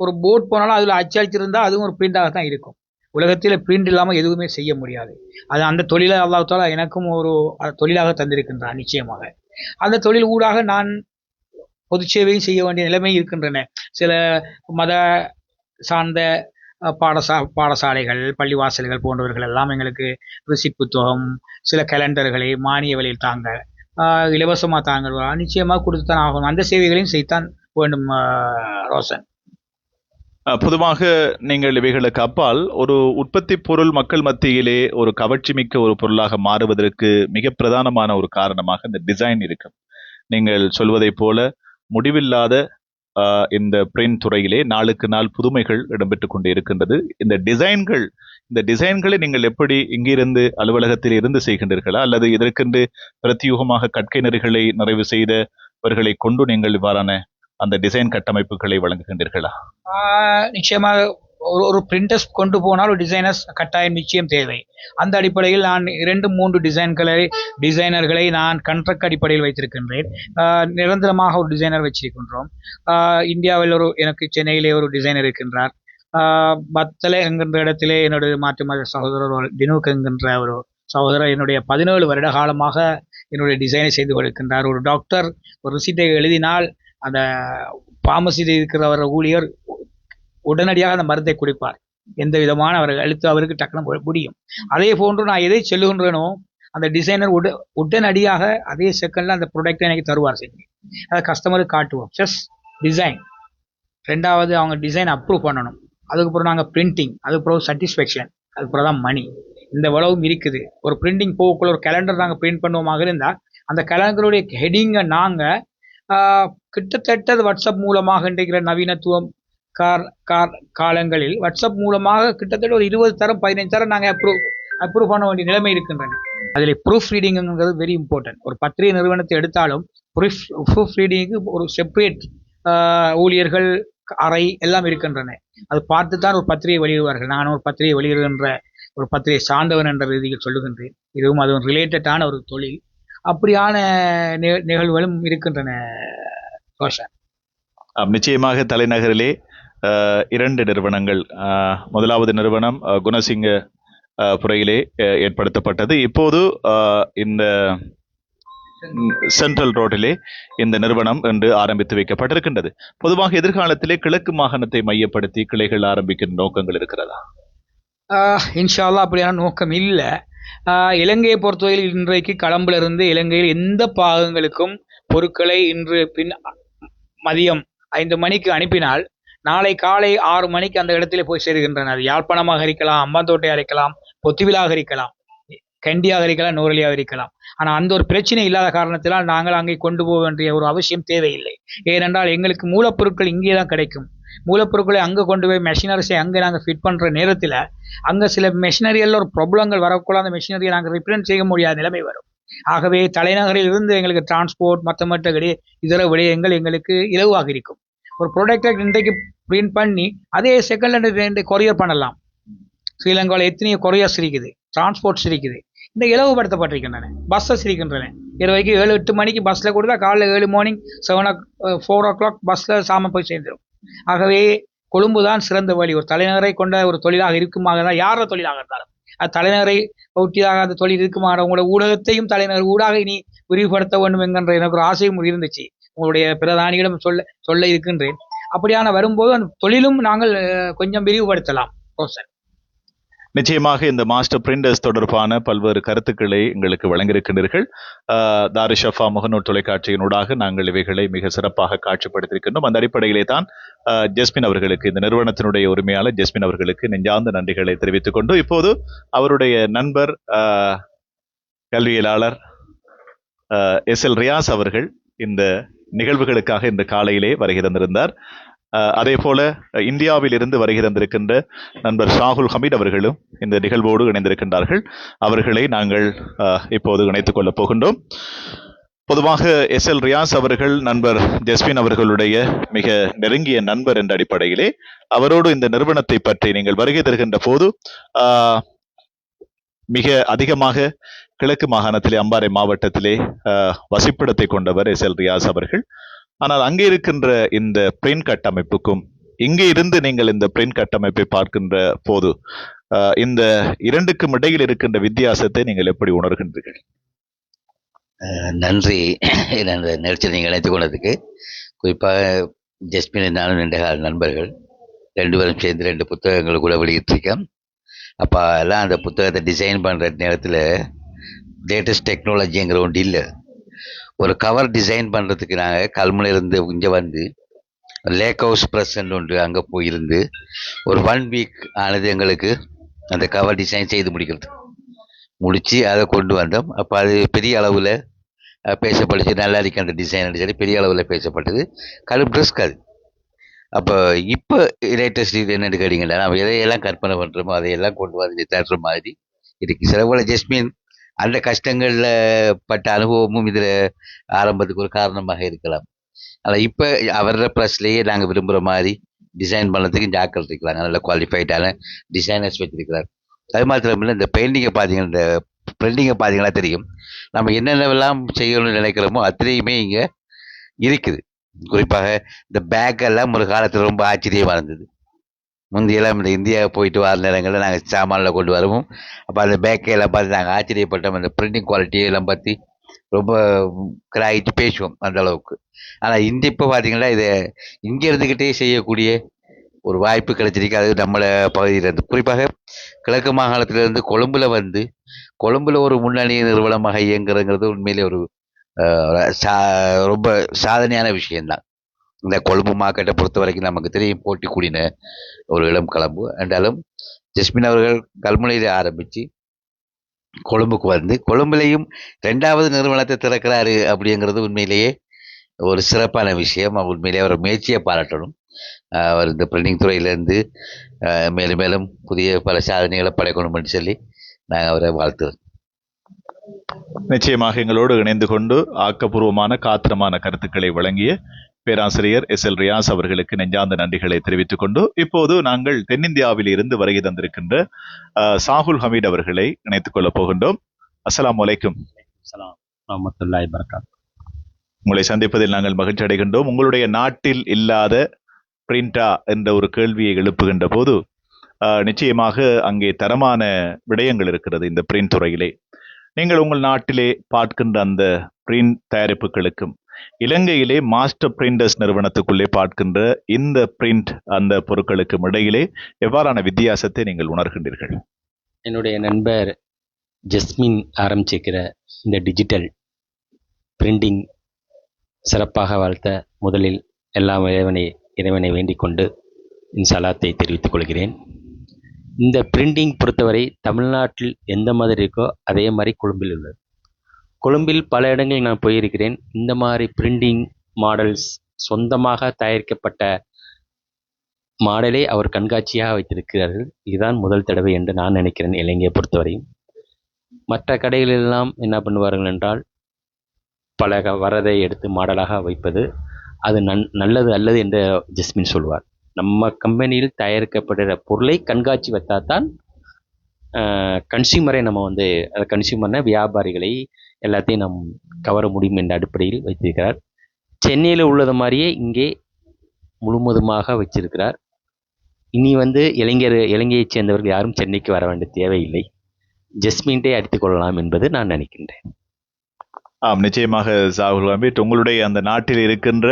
ஒரு போட் போனாலும் அதில் அச்சடிச்சிருந்தால் அதுவும் ஒரு பிரிண்டாக தான் இருக்கும். உலகத்தில் பிரிண்ட் இல்லாமல் எதுவுமே செய்ய முடியாது. அது அந்த தொழிலை அல்லாஹ் தஆலா எனக்கும் ஒரு தொழிலாக தந்திருக்கின்றான். நிச்சயமாக அந்த தொழில் ஊடாக நான் பொது சேவையும் செய்ய வேண்டிய நிலைமை இருக்கின்றன. சில மத சார்ந்த பாடசாலைகள், பள்ளிவாசல்கள் போன்றவர்கள் எல்லாம் எங்களுக்கு ரிசிட் புத்தகம், சில கேலண்டர்களை மானிய விலையில் தாங்க, இலவசமாக தாங்க, நிச்சயமாக கொடுத்துத்தான் ஆகணும். அந்த சேவைகளையும் செய்தான் வேண்டும். ரோஷன், பொதுவாக நீங்கள் இவைகளுக்கு அப்பால் ஒரு உற்பத்தி பொருள் மக்கள் மத்தியிலே ஒரு கவர்ச்சி மிக்க ஒரு பொருளாக மாறுவதற்கு மிக பிரதானமான ஒரு காரணமாக இந்த டிசைன் இருக்கு. நீங்கள் சொல்வதை போல முடிவில்லாத இந்த பிரிண்ட் துறையிலே நாளுக்கு நாள் புதுமைகள் இடம்பெற்றுக் கொண்டு இருக்கின்றது. இந்த டிசைன்களை நீங்கள் எப்படி இங்கிருந்து அலுவலகத்தில் இருந்து செய்கின்றீர்களா, அல்லது இதற்கென்று பிரத்யூகமாக கற்கை நெறிகளை நிறைவு செய்தவர்களை கொண்டு நீங்கள் இவ்வாறான அந்த டிசைன் கட்டமைப்புகளை வழங்குகின்றீர்களா? நிச்சயமாக ஒரு பிரிண்டர்ஸ் கொண்டு போனால் ஒரு டிசைனர்ஸ் கட்டாயம் நிச்சயம் தேவை. அந்த அடிப்படையில் நான் 2-3 டிசைனர்களை நான் கண்ட்ராக்ட் அடிப்படையில் வைத்திருக்கின்றேன். நிரந்தரமாக ஒரு டிசைனர் வச்சிருக்கின்றோம். இந்தியாவில் எனக்கு சென்னையிலே ஒரு டிசைனர் இருக்கின்றார். பத்தலை என்கின்ற இடத்திலே என்னுடைய மாற்று மத சகோதரர் தினூக் என்கின்ற ஒரு சகோதரர் என்னுடைய 17 வருட காலமாக என்னுடைய டிசைனை செய்து கொடுக்கின்றார். ஒரு டாக்டர் ஒரு ரிசிட்டை எழுதினால் அந்த பார்மசியில் இருக்கிறவர் ஊழியர் உடனடியாக அந்த மருந்தை குடிப்பார். எந்த விதமான அவருக்கு டக்குனு முடியும். அதே போன்று நான் எதை சொல்லுகின்றேனோ அந்த டிசைனர் உடனடியாக அதே செகண்ட்ல அந்த ப்ராடக்டை எனக்கு தருவார். சரி, அதை கஸ்டமருக்கு காட்டுவோம். Just design. ரெண்டாவது அவங்க டிசைன் அப்ரூவ் பண்ணணும். அதுக்கப்புறம் நாங்கள் பிரிண்டிங், அதுக்கப்புறம் சாட்டிஸ்ஃபேக்ஷன், அதுக்கப்புறம் தான் மணி. இந்த உலகம் இருக்குது. ஒரு பிரிண்டிங் போகக்குள்ள ஒரு கேலண்டர் நாங்கள் பிரிண்ட் பண்ணுவோமாக இருந்தால் அந்த கேலண்டருடைய ஹெட்டிங்கை நாங்கள் கிட்டத்தட்ட வாட்ஸ்அப் மூலமாக இன்றைக்கிற நவீனத்துவம் காலங்களில் வாட்ஸ்அப் மூலமாக கிட்டத்தட்ட ஒரு 20 தரம் 15 தரம் நாங்கள் அப்ரூவ் பண்ண வேண்டிய நிலைமை இருக்கின்றன. அதில் ப்ரூஃப் ரீடிங்கிறது வெரி இம்பார்ட்டன்ட். ஒரு பத்திரிகை நிறுவனத்தை எடுத்தாலும் ப்ரூஃப் ரீடிங்க்கு ஒரு செப்பரேட் ஊழியர்கள் அறை எல்லாம் இருக்கின்றன. அது பார்த்து தான் ஒரு பத்திரிகை வெளியிடுவார்கள். நான் ஒரு பத்திரிகை வெளியிடுகின்ற ஒரு பத்திரிகை சார்ந்தவன் என்ற ரீதியில் சொல்லுகின்றேன். இதுவும் அதுவும் ரிலேட்டடான ஒரு தொழில். அப்படியான நிகழ்வுகளும் இருக்கின்றன. நிச்சயமாக தலைநகரிலே 2 நிறுவனங்கள். முதலாவது நிறுவனம் குணசிங்க புறையிலே ஏற்படுத்தப்பட்டது. இப்போது இந்த சென்ட்ரல் ரோட்டிலே இந்த நிறுவனம் என்று ஆரம்பித்து வைக்கப்பட்டிருக்கின்றது. பொதுவாக எதிர்காலத்திலே கிழக்கு மாகாணத்தை மையப்படுத்தி கிளைகள் ஆரம்பிக்கிற நோக்கங்கள் இருக்கிறதா? இன்ஷா அல்லாஹ் அப்படியான நோக்கம் இல்லை. இலங்கையை பொறுத்தவரையில் இன்றைக்கு களம்பிலிருந்து இலங்கையில் எந்த பாகங்களுக்கும் பொருட்களை இன்று மதியம் 5 மணிக்கு அனுப்பினால் நாளை காலை 6 மணிக்கு அந்த இடத்திலே போய் சேருகின்றன. அது யாழ்ப்பாணமாக இருக்கலாம், அம்பாந்தோட்டையாக இருக்கலாம், பொத்துவிலாக இருக்கலாம், கண்டியாக இருக்கலாம், நூறலியாக இருக்கலாம். ஆனால் அந்த ஒரு பிரச்சனை இல்லாத காரணத்தினால் நாங்கள் அங்கே கொண்டு போக வேண்டிய ஒரு அவசியம் தேவையில்லை. ஏனென்றால் எங்களுக்கு மூலப்பொருட்கள் இங்கே தான் கிடைக்கும். மூலப்பொருட்களை அங்கே கொண்டு போய் மெஷினரிஸை அங்கே நாங்கள் ஃபிட் பண்ணுற நேரத்தில் அங்கே சில மெஷினரியெல்லாம் ஒரு ப்ராப்ளங்கள் வரக்குள்ள அந்த மெஷினரியை நாங்கள் ரிப்ரண்ட் செய்ய முடியாத நிலைமை வரும். ஆகவே தலைநகரில் இருந்து எங்களுக்கு டிரான்ஸ்போர்ட் மற்ற இதர விடயங்கள் எங்களுக்கு இலவாக இருக்கும். ஒரு ப்ராடக்டை இன்றைக்கு பிரிண்ட் பண்ணி அதே செகண்ட் கொரியர் பண்ணலாம். ஸ்ரீலங்காவில் எத்தனையோ கொரியர்ஸ் இருக்குது, டிரான்ஸ்போர்ட்ஸ் இருக்குது. இந்த இலவுபடுத்தப்பட்டிருக்கின்றன. பஸ்ஸஸ் இருக்கின்றன. இரவைக்கு 7-8 மணிக்கு பஸ்ஸில் கொடுத்தா காலையில் 7 மார்னிங் 4 o'clock பஸ்ஸில் சாம போய் சேர்ந்துடும். ஆகவே கொழும்பு தான் சிறந்த வழி. ஒரு தலைநகரை கொண்ட ஒரு தொழிலாக இருக்குமாக தான் யார தொழிலாக இருந்தாலும் அது தலைநகரை ஒட்டியாக அந்த தொழில் இருக்குமாக உங்களோட ஊடகத்தையும் தலைநகர் ஊடாக இனி விரிவுபடுத்த வேண்டும் என்கின்ற எனக்கு ஒரு ஆசையும் இருந்துச்சு. உங்களுடைய பிரதானியிடம் சொல்ல இருக்கின்றேன். அப்படியான வரும்போது அந்த தொழிலும் நாங்கள் கொஞ்சம் விரிவுபடுத்தலாம். நிச்சயமாக இந்த மாஸ்டர் பிரிண்டர்ஸ் தொடர்பான பல்வேறு கருத்துக்களை எங்களுக்கு வழங்கியிருக்கின்றீர்கள். தாரிஷஃபா முகநூல் தொலைக்காட்சியினூடாக நாங்கள் இவைகளை மிக சிறப்பாக காட்சிப்படுத்தியிருக்கின்றோம். அந்த அடிப்படையிலே தான் ஜஸ்மின் அவர்களுக்கு, இந்த நிறுவனத்தினுடைய உரிமையாளர் ஜஸ்மின் அவர்களுக்கு நெஞ்சார்ந்த நன்றிகளை தெரிவித்துக் கொண்டு இப்போது அவருடைய நண்பர் கல்வியலாளர் SL ரியாஸ் அவர்கள் இந்த நிகழ்வுகளுக்காக இந்த காலையிலே வருகை தந்திருந்தார். அதே போல இந்தியாவில் இருந்து வருகை தந்திருக்கின்ற நண்பர் ஷாகுல் ஹமீத் அவர்களும் இந்த நிகழ்வோடு இணைந்திருக்கின்றார்கள். அவர்களை நாங்கள் இப்போது இணைத்துக் கொள்ளப் போகின்றோம். பொதுவாக எஸ்.எல். ரியாஸ் அவர்கள் நண்பர் ஜஸ்மின் அவர்களுடைய மிக நெருங்கிய நண்பர் என்ற அடிப்படையிலே அவரோடு இந்த நிறுவனத்தை பற்றி நீங்கள் வருகை தருகின்ற போது மிக அதிகமாக கிழக்கு மாகாணத்திலே அம்பாறை மாவட்டத்திலே வசிப்பிடத்தை கொண்டவர் எஸ்.எல். ரியாஸ் அவர்கள். ஆனால் அங்கே இருக்கின்ற இந்த பிரிண்ட் கட்டமைப்புக்கும் இங்கே இருந்து நீங்கள் இந்த பிரிண்ட் கட்டமைப்பை பார்க்கின்ற போது இந்த இரண்டுக்கும் இடையில் இருக்கின்ற வித்தியாசத்தை நீங்கள் எப்படி உணர்கின்றீர்கள்? நன்றி இந்த நிகழ்ச்சியில் நீங்கள் இணைத்துக் கொண்டதுக்கு. குறிப்பாக ஜஸ்மின் நானும் ரெண்டு நண்பர்கள், ரெண்டு பேரும் சேர்ந்து 2 புத்தகங்கள் கூட வெளியிட்டிருக்கேன். அப்போ எல்லாம் அந்த புத்தகத்தை டிசைன் பண்ணுற நேரத்தில் லேட்டஸ்ட் டெக்னாலஜிங்கிற ஒன்று இல்லை. ஒரு கவர் டிசைன் பண்ணுறதுக்கு நாங்கள் கல்முனையிலேருந்து இங்கே வந்து லேக் ஹவுஸ் ப்ரெஸ்ன்னு ஒன்று அங்கே போயிருந்து ஒரு 1 வீக் ஆனது எங்களுக்கு அந்த கவர் டிசைன் செய்து முடித்து அதை கொண்டு வந்தோம். அப்போ அது பெரிய அளவில் பேசப்பட்டுச்சு. நல்லா இருக்கு அந்த டிசைன் சொல்லி பெரிய அளவில் பேசப்பட்டது. கடும் ரிஸ்க் அது. அப்போ இப்போ லேட்டஸ்ட் இது என்னென்னு கேட்டிங்கன்னா, நம்ம எதையெல்லாம் கற்பனை பண்ணுறோமோ அதையெல்லாம் கொண்டு வந்து தட்டுற மாதிரி இருக்குது. சில போல ஜஸ்மின் அந்த கஷ்டங்களில் பட்ட அனுபவமும் இதில் ஆரம்பத்துக்கு ஒரு காரணமாக இருக்கலாம். ஆனால் இப்போ அவரோட ப்ளஸ்லேயே நாங்கள் விரும்புகிற மாதிரி டிசைன் பண்ணுறதுக்கு இந்த ஆட்கள் இருக்கிறாங்க. நல்ல குவாலிஃபைடான டிசைனர்ஸ் வச்சுருக்கிறார். அது மாத்திரம் இல்லை, இந்த பெயிண்டிங்கை பார்த்தீங்கன்னா, இந்த பிரிண்டிங்கை பார்த்தீங்கன்னா தெரியும். நம்ம என்னென்னவெல்லாம் செய்யணும்னு நினைக்கிறோமோ அத்தனையுமே இங்கே இருக்குது. குறிப்பாக இந்த பேக்கெல்லாம் ஒரு காலத்தில் ரொம்ப ஆச்சரியமாக இருந்தது. முந்தையெல்லாம் இந்த இந்தியா போயிட்டு வர நேரங்களில் நாங்கள் சாமானில் கொண்டு வருவோம். அப்போ அந்த பேக்கையெல்லாம் பார்த்து நாங்கள் ஆச்சரியப்பட்டோம். அந்த பிரிண்டிங் குவாலிட்டியெல்லாம் பற்றி ரொம்ப கிராயிட்டு பேசுவோம் அந்த அளவுக்கு. ஆனால் இப்போ பார்த்தீங்கன்னா இதை இங்கே இருந்துக்கிட்டே செய்யக்கூடிய ஒரு வாய்ப்பு கிடைச்சிருக்கு. அது நம்மளை பகுதியிலேருந்து, குறிப்பாக கிழக்கு மாகாணத்திலேருந்து கொழும்புல ஒரு முன்னணி நிறுவனமாக இயங்குறங்கிறது உண்மையிலே ஒரு ரொம்ப சாதனையான விஷயம்தான். இந்த கொழும்பு மார்க்கெட்டை பொறுத்த வரைக்கும் நமக்கு தெரியும், போட்டி கூடின ஒரு இளம் கிளம்பு. என்றாலும் ஜஸ்மின் அவர்கள் கல்முனையில் ஆரம்பித்து கொழும்புக்கு வந்து கொழும்புலையும் 2வது நிறுவனத்தை திறக்கிறாரு அப்படிங்கிறது உண்மையிலேயே ஒரு சிறப்பான விஷயம். உண்மையிலேயே அவர் முயற்சியை பாராட்டணும். அவர் இந்த பிரிண்டிங் துறையிலேருந்து மேலும் மேலும் புதிய பல சாதனைகளை படைக்கணும் என்று சொல்லி நாங்கள் அவரை வாழ்த்துவோம். நிச்சயமாக எங்களோடு இணைந்து கொண்டு ஆக்கப்பூர்வமான காத்திரமான கருத்துக்களை வழங்கிய பேராசிரியர் எஸ்.எல். ரியாஸ் அவர்களுக்கு நெஞ்சார்ந்த நன்றிகளை தெரிவித்துக் கொண்டு இப்போது நாங்கள் தென்னிந்தியாவில் இருந்து வருகை தந்திருக்கின்ற சாகுல் ஹமீட் அவர்களை இணைத்துக் கொள்ளப் போகின்றோம். அஸ்ஸலாமு அலைக்கும். ரஹ்மத்துல்லாஹி பரக்காத்துஹு. உங்களை சந்திப்பதில் நாங்கள் மகிழ்ச்சி அடைகின்றோம். உங்களுடைய நாட்டில் இல்லாத பிரிண்டா என்ற ஒரு கேள்வியை எழுப்புகின்ற போது நிச்சயமாக அங்கே தரமான விடயங்கள் இருக்கிறது இந்த பிரிண்ட் துறையிலே. நீங்கள் உங்கள் நாட்டிலே பார்க்கின்ற அந்த பிரிண்ட் தயாரிப்புகளுக்கும் இலங்கையிலே மாஸ்டர் பிரிண்டர்ஸ் நிறுவனத்துக்குள்ளே பார்க்கின்ற இந்த பிரிண்ட் அந்த பொருட்களுக்கும் இடையிலே எவ்வாறான வித்தியாசத்தை நீங்கள் உணர்கின்றீர்கள்? என்னுடைய நண்பர் ஜஸ்மின் ஆரம்பிச்சிருக்கிற இந்த டிஜிட்டல் பிரிண்டிங் சிறப்பாக வாழ்த்த முதலில் எல்லாம் இறைவனை வேண்டிக் கொண்டு இன்சலாத்தை தெரிவித்துக் கொள்கிறேன். இந்த பிரிண்டிங் பொறுத்தவரை தமிழ்நாட்டில் எந்த மாதிரி இருக்கோ அதே மாதிரி கொழும்பில் உள்ளது. கொழும்பில் பல இடங்களில் நான் போயிருக்கிறேன். இந்த மாதிரி பிரிண்டிங் மாடல்ஸ் சொந்தமாக தயாரிக்கப்பட்ட மாடலை அவர் கண்காட்சியாக வைத்திருக்கிறார்கள். இதுதான் முதல் தடவை என்று நான் நினைக்கிறேன் இலங்கையை பொறுத்தவரையும். மற்ற கடைகளெல்லாம் என்ன பண்ணுவார்கள் என்றால் பல வரதை எடுத்து மாடலாக வைப்பது, அது நல்லது அல்லது என்று ஜஸ்மின் சொல்வார். நம்ம கம்பெனியில் தயாரிக்கப்படுகிற பொருளை கண்காட்சி வைத்தால்தான் கன்சியூமரை நம்ம வந்து கன்சியூமர்னா வியாபாரிகளை எல்லாத்தையும் நம் கவர முடியும் என்ற அடிப்படையில் வைத்திருக்கிறார். சென்னையில் உள்ளது மாதிரியே இங்கே முழுவதுமாக வச்சிருக்கிறார். இனி வந்து இலங்கையைச் சேர்ந்தவர்கள் யாரும் சென்னைக்கு வர வேண்டிய தேவையில்லை, ஜஸ்மின்டே அடித்துக்கொள்ளலாம் என்பது நான் நினைக்கின்றேன். நிச்சயமாக சாகுல் ஹமீட், உங்களுடைய அந்த நாட்டில் இருக்கின்ற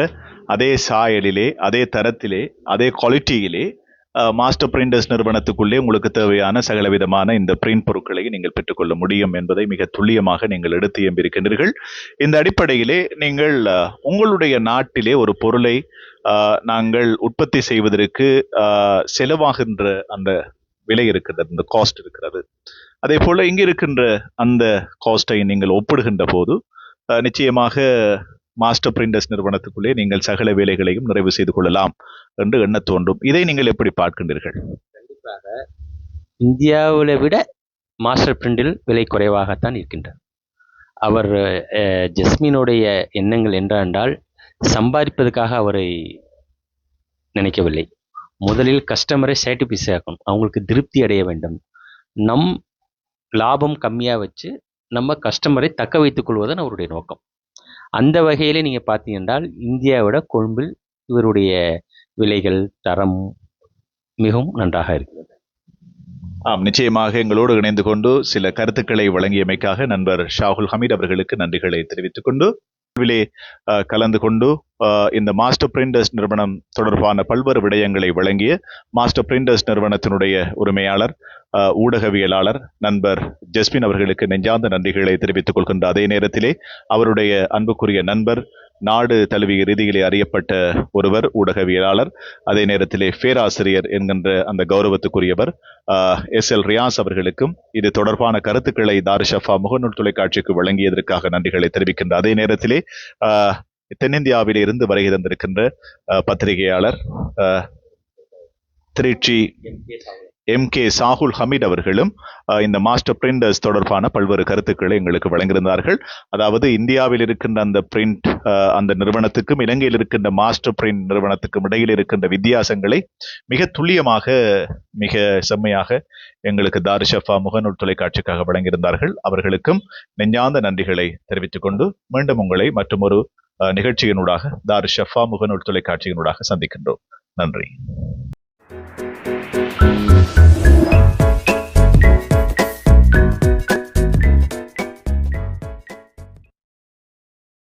அதே சாயலிலே, அதே தரத்திலே, அதே குவாலிட்டியிலே மாஸ்டர் பிரிண்டர்ஸ் நிறுவனத்துக்குள்ளே உங்களுக்கு தேவையான சகலவிதமான இந்த பிரிண்ட் பொருட்களை நீங்கள் பெற்றுக்கொள்ள முடியும் என்பதை மிக துல்லியமாக நீங்கள் எடுத்து எம்பியிருக்கின்றீர்கள். இந்த அடிப்படையிலே நீங்கள் உங்களுடைய நாட்டிலே ஒரு பொருளை நாங்கள் உற்பத்தி செய்வதற்கு செலவாகின்ற அந்த விலை இருக்கிறது, அந்த காஸ்ட் இருக்கிறது. அதே போல இங்கு இருக்கின்ற அந்த காஸ்டை நீங்கள் ஒப்பிடுகின்ற போது நிச்சயமாக மாஸ்டர் பிரிண்டர்ஸ் நிறுவனத்துக்குள்ளே நீங்கள் சகல வேலைகளையும் நிறைவு செய்து கொள்ளலாம் என்று எண்ண தோன்றும். இதை நீங்கள் எப்படி பார்க்கின்றீர்கள்? கண்டிப்பாக இந்தியாவில் விட மாஸ்டர் பிரிண்டில் விலை குறைவாகத்தான் இருக்கின்றது. அவர் ஜஸ்மினுடைய எண்ணங்கள் என்றால் சம்பாதிப்பதற்காக அவரை நினைக்கவில்லை. முதலில் கஸ்டமரை சாட்டிஸ்ஃபை ஆகணும், அவங்களுக்கு திருப்தி அடைய வேண்டும். நம் லாபம் கம்மியாக வச்சு நம்ம கஸ்டமரை தக்க வைத்துக் கொள்வதுதான் அவருடைய நோக்கம். அந்த வகையிலே நீங்கள் பார்த்தீங்கன்றால் இந்தியாவோட கொழும்பில் இவருடைய விலைகள் தரம் மிகவும் நன்றாக இருக்கிறது. ஆம், நிச்சயமாக எங்களோடு இணைந்து கொண்டு சில கருத்துக்களை வழங்கியமைக்காக நண்பர் ஷாகுல் ஹமீட் அவர்களுக்கு நன்றிகளை தெரிவித்துக் கொண்டு கலந்து கொண்டு இந்த மாஸ்டர் பிரிண்டர்ஸ் நிறுவனம் தொடர்பான பல்வேறு விடயங்களை வழங்கிய மாஸ்டர் பிரிண்டர்ஸ் நிறுவனத்தினுடைய உரிமையாளர் ஊடகவியலாளர் நண்பர் ஜஸ்மின் அவர்களுக்கு நெஞ்சார்ந்த நன்றிகளை தெரிவித்துக் கொள்கின்ற அதே நேரத்திலே அவருடைய அன்புக்குரிய நண்பர், நாடு தழுவிய ரீதியிலே அறியப்பட்ட ஒருவர், ஊடகவியலாளர், அதே நேரத்திலே பேராசிரியர் என்கின்ற அந்த கௌரவத்துக்குரியவர் SL ரியாஸ் அவர்களுக்கும் இது தொடர்பான கருத்துக்களை தாருஷஃபா முகநூல் தொலைக்காட்சிக்கு வழங்கியதற்காக நன்றிகளை தெரிவிக்கின்ற அதே நேரத்திலே தென்னிந்தியாவிலே இருந்து வருகை தந்திருக்கின்ற பத்திரிகையாளர் திருச்சி MK சாகுல் ஹமீட் அவர்களும் இந்த மாஸ்டர் பிரிண்டர்ஸ் தொடர்பான பல்வேறு கருத்துக்களை எங்களுக்கு வழங்கியிருந்தார்கள். அதாவது இந்தியாவில் இருக்கின்ற அந்த பிரிண்ட் அந்த நிறுவனத்துக்கும் இலங்கையில் இருக்கின்ற மாஸ்டர் பிரிண்ட் நிறுவனத்துக்கும் இடையில் இருக்கின்ற வித்தியாசங்களை மிக துல்லியமாக மிக செம்மையாக எங்களுக்கு தாருஷஃபா முகநூல் தொலைக்காட்சிக்காக வழங்கியிருந்தார்கள். அவர்களுக்கும் நெஞ்சார்ந்த நன்றிகளை தெரிவித்துக் கொண்டு மீண்டும் உங்களை மற்றும் ஒரு நிகழ்ச்சியினூடாக தாருஷஃபா முகநூல் தொலைக்காட்சியினூடாக சந்திக்கின்றோம். நன்றி.